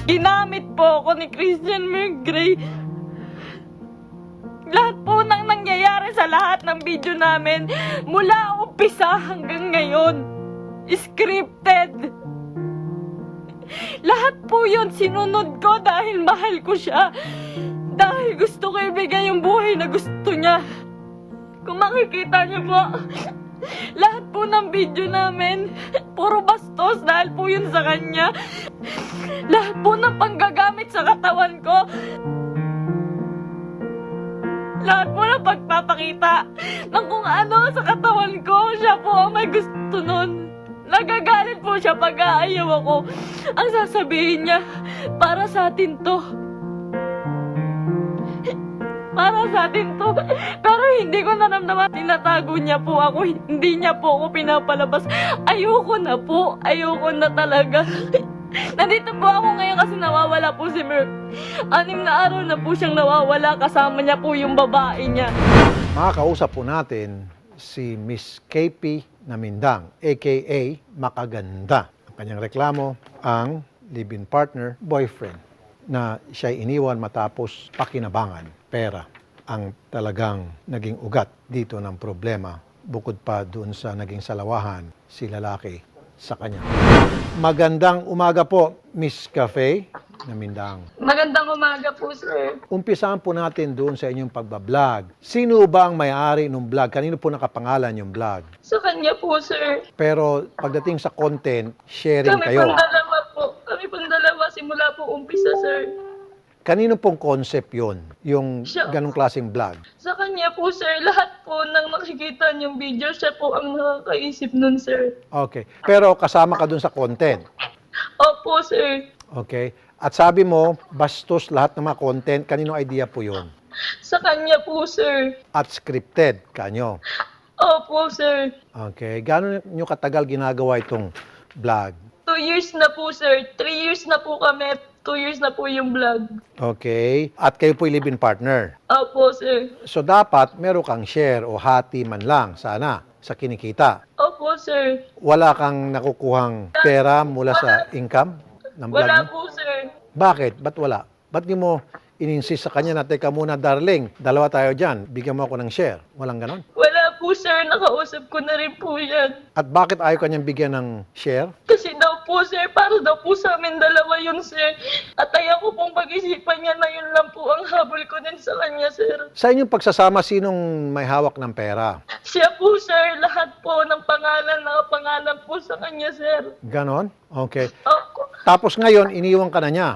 Ginamit po ako ni Christian McGray. Lahat po ng nangyayari sa lahat ng video namin, mula umpisa hanggang ngayon, scripted. Lahat po yun sinunod ko dahil mahal ko siya. Dahil gusto ko ibigay yung buhay na gusto niya. Kung makikita niyo po, lahat po ng video namin, puro bastos dahil po yun sa kanya. Lahat po ng panggagamit sa katawan ko, lahat po ng pagpapakita ng kung ano sa katawan ko, siya po ang may gusto nun. Nagagalit po siya pag aayaw ako. Ang sasabihin niya, para sa atin to. Para sa atin to. Pero hindi ko naramdaman. Tinatago niya po ako. Hindi niya po ako pinapalabas. Ayoko na po. Ayoko na talaga. Nandito po ako ngayon kasi nawawala po si Merck. 6 na araw na po siyang nawawala. Kasama niya po yung babae niya. Makakausap po natin si Miss KP Namindang, aka Makaganda. Ang kanyang reklamo, ang live-in partner, boyfriend, na siya'y iniwan matapos pakinabangan, pera, ang talagang naging ugat dito ng problema, bukod pa doon sa naging salawahan si lalaki sa kanya. Magandang umaga po, Miss Cafe Namindang. Magandang umaga po, sir. Umpisahan po natin doon sa inyong pagbablog. Sino ba ang may-ari ng vlog? Kanino po nakapangalan yung vlog? Sa kanya po, sir. Pero pagdating sa content, sharing Kami kayo. pong dalawa po. Kami pong dalawa simula po umpisa, sir. Kanino pong concept yon? Yung Siya. ganong klaseng vlog? Sa kanya po, sir. Lahat po nang makikita niyong video, siya po ang nakakaisip nun, sir. Okay. Pero kasama ka doon sa content. Opo, sir. Okay. At sabi mo, bastos lahat ng mga content. Kanino idea po yon? Sa kanya po, sir. At scripted, kanyo. Opo, sir. Okay. Gano'n nyo katagal ginagawa itong vlog? 2 years na po, sir. 3 years na po kami. 2 years na po yung vlog. Okay. At kayo po'y live-in partner. Opo, sir. So dapat meron kang share o hati man lang sana sa kinikita. Opo, sir. Wala kang nakukuhang pera mula sa income ng vlog Wala mo? po, sir. Bakit? Ba't wala? Ba't di mo in-insist sa kanya na, teka muna darling, dalawa tayo dyan, bigyan mo ako ng share? Walang ganon? Wala po, sir. Nakausap ko na rin po yan. At bakit ayaw kanyang bigyan ng share? Kasi daw po, sir, para daw po sa amin dalawa yun, sir. At ayaw ko pong pag-isipan niya na yun lang po ang habol ko din sa kanya, sir. Sa inyong pagsasama, sinong may hawak ng pera? Siya po, sir. Lahat po ng pangalan, nakapangalan po sa kanya, sir. Ganon? Okay. Opo. Tapos ngayon, iniwan ka na niya.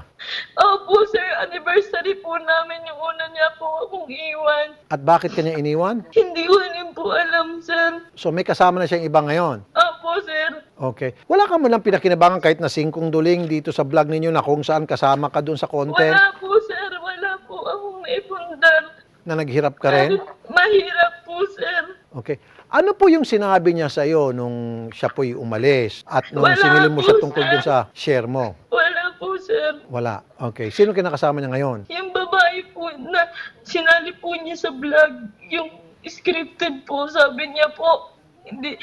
Opo, sir. Anniversary po namin yung una niya po akong iwan. At bakit kanya iniwan? Hindi ko rin po alam, sir. So may kasama na siyang iba ngayon. Opo, sir. Okay. Wala ka mo lang pinakinabangan kahit na 5 duling dito sa vlog ninyo na kung saan kasama ka dun sa content Wala po, sir. Wala po akong naipundar. na naghirap ka rin? Mahirap po, sir. Okay. Ano po yung sinabi niya sa iyo nung siya po'y umalis at nung Wala singilin mo po, siya tungkol sir. dun sa share mo? Wala po, sir. Wala. Okay. Sino kinakasama niya ngayon? Yung babae po na sinali po niya sa vlog, yung scripted po, sabi niya po, hindi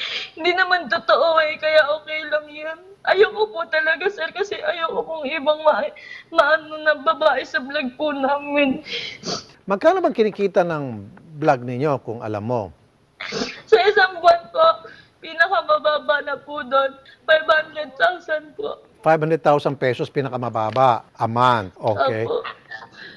naman totoo eh, kaya okay lang yan. Ayoko po talaga, sir, kasi ayoko pong ibang maano na babae sa vlog po namin. Magkano bang kinikita ng vlog ninyo kung alam mo? Sa isang buwan po, pinakamababa na po doon, 500,000 po. 500,000 pesos pinakamababa a month. Okay. Opo.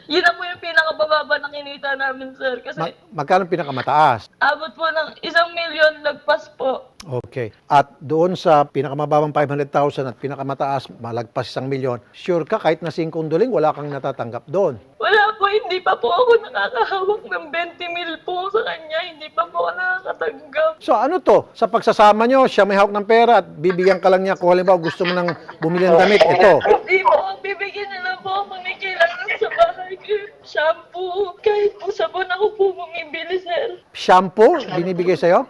Yun na po yung pinakamababa na kinita namin, sir, kasi Magkano pinakamataas? abot po ng 1,000,000 lagpas po. Okay. At doon sa pinakamababang 500,000 at pinakamataas, malagpas 1,000,000, sure ka kahit na 5 duling, wala kang natatanggap doon. Wala po, hindi pa po ako nakakahawak ng 20,000 po sa kanya. Hindi pa po ako nakakatanggap. So ano to? Sa pagsasama nyo, siya may hawak ng pera at bibigyan ka lang niya kung halimbawa gusto mo nang bumili ng damit, ito. Hindi po, bibigyan na lang po ako ni kailangan sa bahay ko. Shampoo, kahit po sabon ako po bumibili, sir. Shampoo, binibigay sa'yo?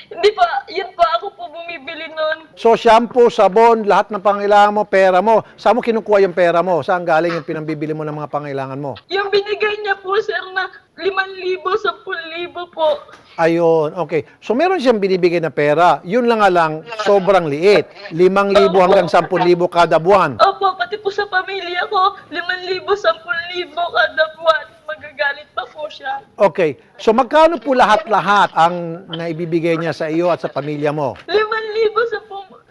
Hindi pa, yun pa ako po bumibili noon. So, shampoo, sabon, lahat ng pangailangan mo, pera mo. Saan mo kinukuha yung pera mo? Saan galing yung pinambibili mo ng mga pangailangan mo? Yung binigay niya po, sir, na 5,000, 10,000 po. Ayun, okay. So, meron siyang binibigay na pera. Yun lang nga lang, sobrang liit. 5,000 hanggang 10,000 kada buwan. Opo, pati po sa pamilya ko, 5,000, 10,000 kada buwan. Magagalit pa po siya. Okay. So, magkano po lahat-lahat ang naibibigay niya sa iyo at sa pamilya mo? 5,000,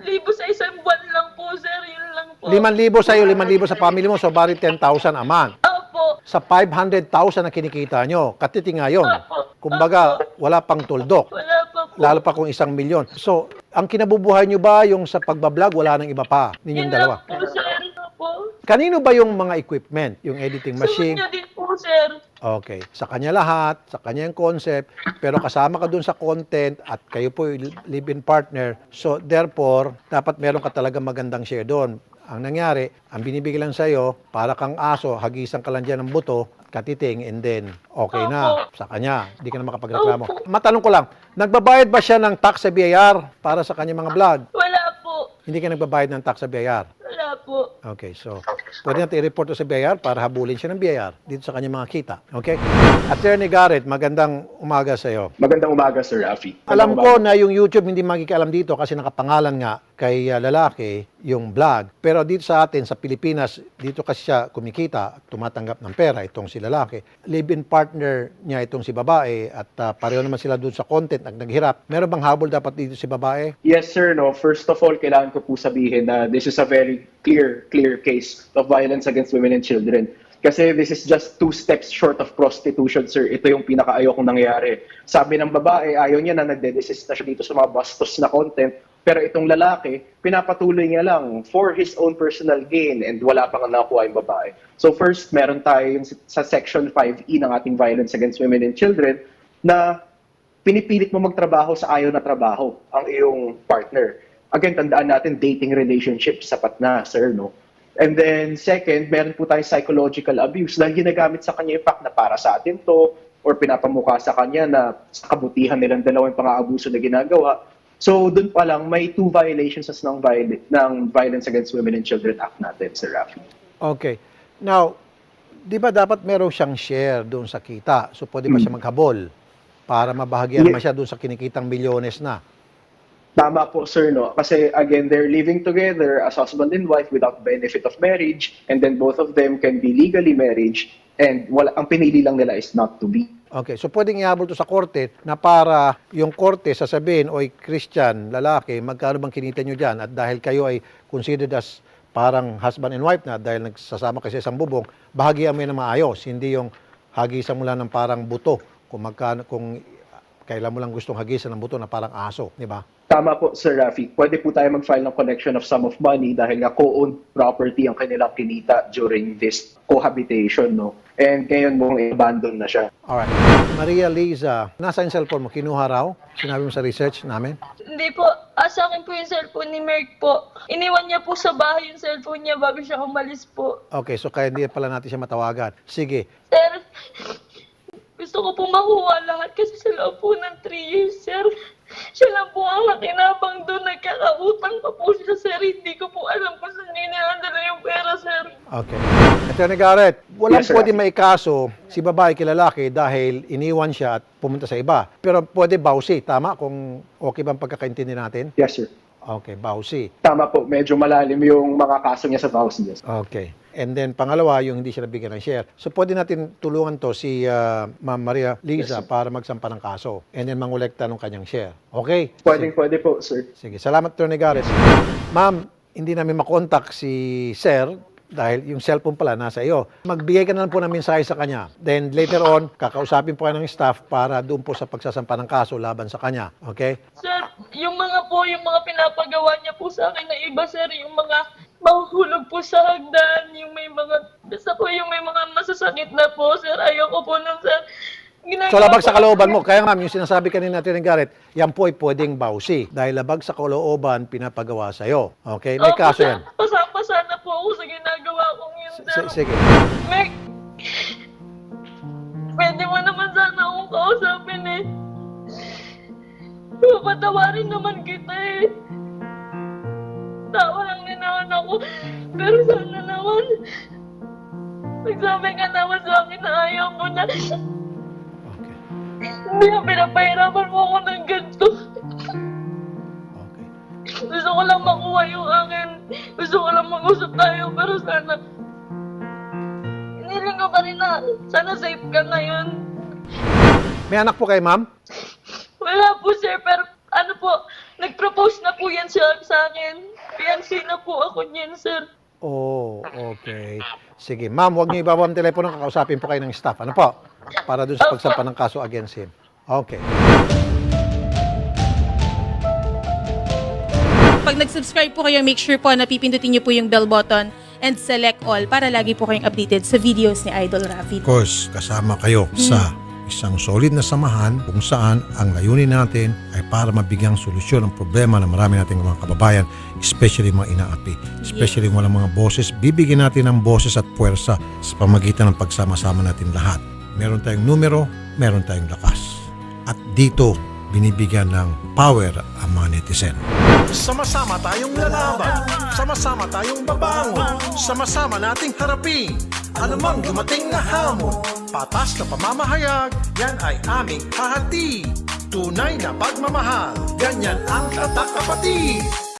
10,000 sa isang buwan lang po, sir. Yun lang po. 5,000 sa iyo, 5,000 sa pamilya mo, so bali 10,000 a month. Opo. Sa 500,000 na kinikita nyo, katiti nga yun. Opo. Kumbaga, wala pang tuldok. Wala pa po. Lalo pa kung 1,000,000. So, ang kinabubuhay nyo ba yung sa pagbablog, wala nang iba pa? Ninyong Yun dalawa. lang po, sir. Opo. Kanino ba yung mga equipment? Yung editing Suot machine? niya din po, sir. Okay. Sa kanya lahat, sa kanya yung concept, pero kasama ka dun sa content at kayo po yung live-in partner. So, therefore, dapat meron ka talaga magandang share doon. Ang nangyari, ang binibigay lang sa'yo, para kang aso, hagisan ka lang dyan ng buto, katiting, and then, okay na sa kanya. Hindi ka na makapagreklamo. Matanong ko lang, nagbabayad ba siya ng tax sa BIR para sa kanya mga vlog? Wala po. Hindi ka nagbabayad ng tax sa BIR? Wala po. Okay, so pwede natin i-report to sa BIR para habulin siya ng BIR dito sa kanyang mga kita. Okay? Attorney Garrett, magandang umaga sa iyo. Magandang umaga, Sir Rafi. Alam ko na yung YouTube hindi magkikaalam dito kasi nakapangalan nga kay lalaki yung vlog. Pero dito sa atin, sa Pilipinas, dito kasi siya kumikita at tumatanggap ng pera itong si lalaki. Live-in partner niya itong si babae at pareho naman sila doon sa content at naghirap. Meron bang habol dapat dito si babae? Yes, sir. No. First of all, kailangan ko po sabihin na this is a very clear case of violence against women and children. Kasi this is just 2 steps short of prostitution, sir. Ito yung pinakaayaw kong nangyari. Sabi ng babae, ayaw niya na nagde-desist na siya dito sa mga bastos na content. Pero itong lalaki, pinapatuloy niya lang for his own personal gain and wala pang nakuha yung babae. So first, meron tayo yung sa Section 5E ng ating Violence Against Women and Children na pinipilit mo magtrabaho sa ayaw na trabaho ang iyong partner. Again, tandaan natin, dating relationship, sapat na, sir, no? And then, second, meron po tayong psychological abuse dahil ginagamit sa kanya yung fact na para sa atin to or pinapamukha sa kanya na sa kabutihan nilang dalawang pang-aabuso na ginagawa. So, dun pa lang, may 2 violations ng Violence Against Women and Children Act natin, Sir Rafi. Okay. Now, di ba dapat meron siyang share doon sa kita? So, pwede ba siya maghabol para mabahagyan naman siya doon sa kinikitang milyones na? Tama po, sir, no? Kasi, again, they're living together as husband and wife without benefit of marriage, and then both of them can be legally married, and ang pinili lang nila is not to be. Okay, so pwedeng ihabol to sa korte na para yung korte sasabihin, oy, Christian, lalaki, magkano bang kinita nyo dyan? At dahil kayo ay considered as parang husband and wife na dahil nagsasama kasi sa isang bubong, bahagian mo yun ng maayos, hindi yung hagisan mo lang ng parang buto kung kailan mo lang gustong hagisan ng buto na parang aso, di ba? Tama po, Sir Rafi. Pwede po tayo mag-file ng collection of sum of money dahil nga co-owned property ang kanilang kinita during this cohabitation, no? And ngayon mong i-abandon na siya. Alright. Maria Liza, nasa yung cellphone mo? Kinuha raw? Sinabi mo sa research namin? Hindi po. Sa akin po yung cellphone ni Merck po. Iniwan niya po sa bahay yung cellphone niya bago siya umalis po. Okay, so kaya hindi pala natin siya matawagan. Sige. Sir, gusto ko po makuha lahat kasi sa loob po ng 3 years, sir. Siya lang po ang nakinabang doon. Nagkakautang pa po siya, sir. Hindi ko po alam kung saan niya nilandala yung pera, sir. Okay. Attorney Garrett, walang Yes, sir. pwede maikaso si babae kay lalaki dahil iniwan siya at pumunta sa iba. Pero pwede bawsi, tama? Kung okay bang pagkakaintindi natin? Yes, sir. Okay, bawsi. Tama po. Medyo malalim yung mga kaso niya sa house niya. Okay. And then, pangalawa, yung hindi siya nabigyan ng share. So, pwede natin tulungan to si Ma'am Maria Liza Yes, sir. para magsampa ng kaso. And then, mangolekta ng kanyang share. Okay? Pwede po, sir. Sige. Salamat, Attorney Garrett. Ma'am, hindi namin makontak si Sir dahil yung cellphone pala nasa iyo. Magbigay ka na lang po ng mensahe sa kanya. Then, later on, kakausapin po kayo ng staff para doon po sa pagsasampa ng kaso laban sa kanya. Okay? Sir, yung mga pinapagawa niya po sa akin na iba, sir, yung mga mahuhulog po sa hagdan, yung may mga, basta po yung may mga masasakit na po, sir. Ayoko po nun, sir. So, labag sa kalooban mo. Kaya nga, yung sinasabi kanina natin ng Garrett, yan po ay pwedeng bawsi. Dahil labag sa kalooban, pinapagawa sa'yo. Okay? May kaso yan. Pasang-pasa na po ako sa ginagawa kong yun, sir. Sige. Meg, pwede mo naman sana akong kausapin eh. Papatawarin naman kita eh. Pero sana naman, nagsabi ka naman sa akin na ayaw mo na. Okay. Hindi, pinapahirapan mo ako ng ganito. Okay. Gusto ko lang makuha yung akin. Gusto ko lang mag-usap tayo, pero sana, hiniling ko pa rin na sana safe ka ngayon. May anak po kayo, ma'am? Wala po, sir, pero ano po, nag-propose na po yan siya sa akin. Fiancé na po ako niyan, sir. Oh, okay. Sige, ma'am, huwag niyo ibaba ang telepono, kakausapin po kayo ng staff. Ano po? Para dun sa pagsampa ng kaso against him. Okay. Pag nag-subscribe po kayo, make sure po na pipindutin niyo po yung bell button and select all para lagi po kayong updated sa videos ni Idol Rafi. Of course, kasama kayo sa isang solid na samahan kung saan ang layunin natin ay para mabigyang solusyon ang problema ng marami nating mga kababayan, especially mga inaapi, especially walang mga boses. Bibigyan natin ng boses at puwersa sa pamagitan ng pagsama-sama natin lahat. Meron tayong numero, meron tayong lakas. At dito, binibigyan ng power ang mga netizen. Sama-sama tayong lalaban, sama-sama tayong babangon, sama-sama nating harapin anumang dumating na hamon. Patas na pamamahayag, yan ay aming hahati. Tunay na pagmamahal, ganyan ang tatak kapatid.